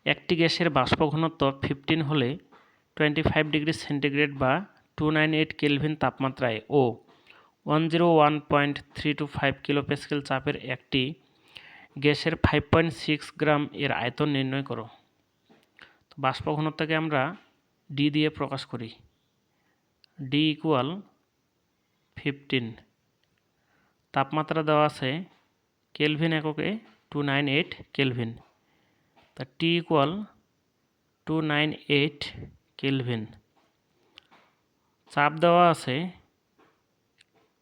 একটি গ্যাসের বাষ্প ঘনত্ব 15 হলে 25 ডিগ্রি সেন্টিগ্রেড বা 298 কেলভিন তাপমাত্রায় ও 101.325 কিলোপ্যাসকেল চাপের একটি গ্যাসের 5.6 গ্রাম এর আয়তন নির্ণয় করো। বাষ্প ঘনত্বকে আমরা ডি দিয়ে প্রকাশ করি। ডি ইকুয়াল 15, তাপমাত্রা দেওয়া আছে কেলভিন এককে 298 কেলভিন, তা টি ইকুয়াল 298 কেলভিন। চাপ দেওয়া আছে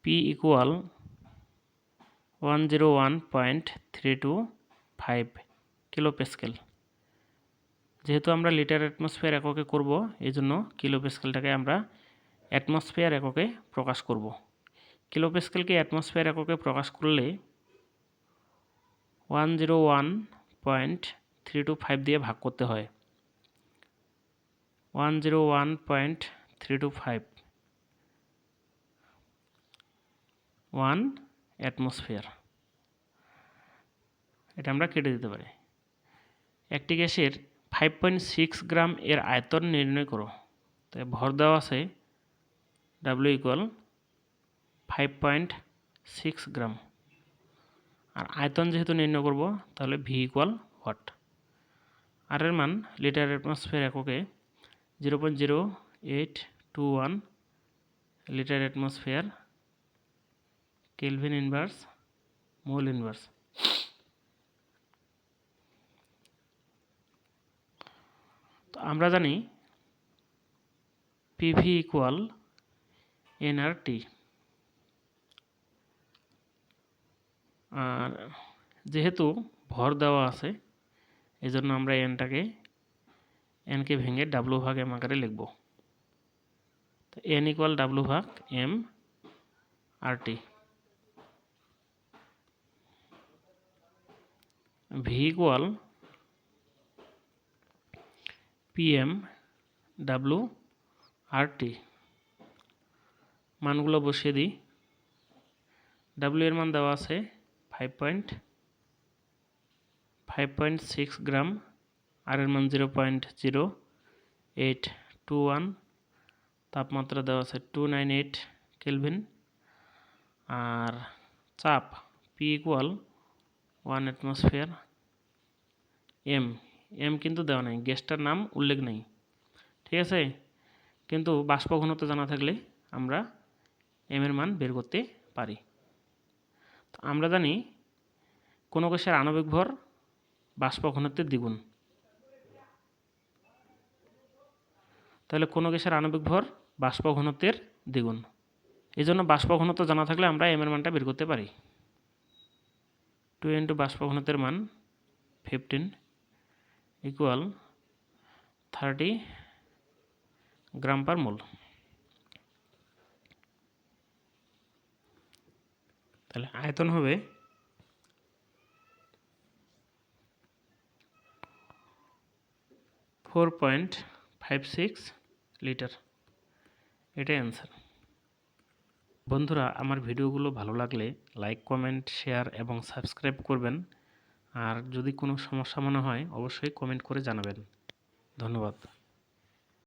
পি ইকুয়াল 101.325 কিলোপ্যাসকেল। যেহেতু আমরা লিটার অ্যাটমসফিয়ার এককে করব, এই জন্য কিলোপ্যাসকেলটাকে আমরা অ্যাটমসফিয়ার এককে প্রকাশ করব। কিলোপ্যাসকেলকে অ্যাটমসফিয়ার এককে প্রকাশ করলে 101.325 দিয়ে ভাগ করতে হয়। 101.325 1 অ্যাটমসফিয়ার, এটা আমরা কেটে দিতে পারি। একটি গ্যাসের 5.6 গ্রাম এর আয়তন নির্ণয় করো। তাই ভর দেওয়া আছে ডাব্লিউ ইকুয়াল 5.6 গ্রাম, আর আয়তন যেহেতু নির্ণয় করব তাহলে ভি ইকুয়াল ওয়াট। আর এর মান লিটার অ্যাটমসফিয়ার এককে 0.0821 litre atmosphere kelvin inverse mole inverse. তো আমরা জানি পিভি ইকুয়াল এনআরটি, আর যেহেতু ভর দেওয়া আছে এই জন্য আমরা এনকে ভেঙে ডাব্লু ভাগ এম আকারে লিখব। তো এন ইকুয়াল ডাব্লু ভাগ এম আর টি। ভি ইকুয়াল পিএম ডাব্লু আর টি। মানগুলো বসিয়ে দিই। ডাব্লু এর মান দেওয়া আছে 5.6 গ্রাম, আর এর মান 0.0821, তাপমাত্রা দেওয়া আছে 298 কেলভিন, আর চাপ পি ইকুয়াল 1 অ্যাটমসফিয়ার। এম কিন্তু দেওয়া নেই, গ্যাসটার নাম উল্লেখ নেই, ঠিক আছে। কিন্তু বাষ্প ঘনত্ব জানা থাকলে আমরা এম এর মান বের করতে পারি। আমরা জানি কোনো গ্যাসের আণবিক ভর বাষ্প ঘনত্বের দ্বিগুণ, তাহলে কোনো গ্যাসের আণবিক ভর বাষ্প ঘনত্বের দ্বিগুণ। এই জন্য বাষ্প ঘনত্ব জানা থাকলে আমরা এম এর মানটা বের করতে পারি। 2 ইন্টু বাষ্প ঘনত্বের মান 15 ইকুয়াল 30 গ্রাম পার মোল। তাহলে আয়তন হবে 4.56 লিটার। এটাই অ্যান্সার। বন্ধুরা, আমার ভিডিওগুলো ভালো লাগলে লাইক, কমেন্ট, শেয়ার এবং সাবস্ক্রাইব করবেন। আর যদি কোনো সমস্যা মনে হয় অবশ্যই কমেন্ট করে জানাবেন। ধন্যবাদ।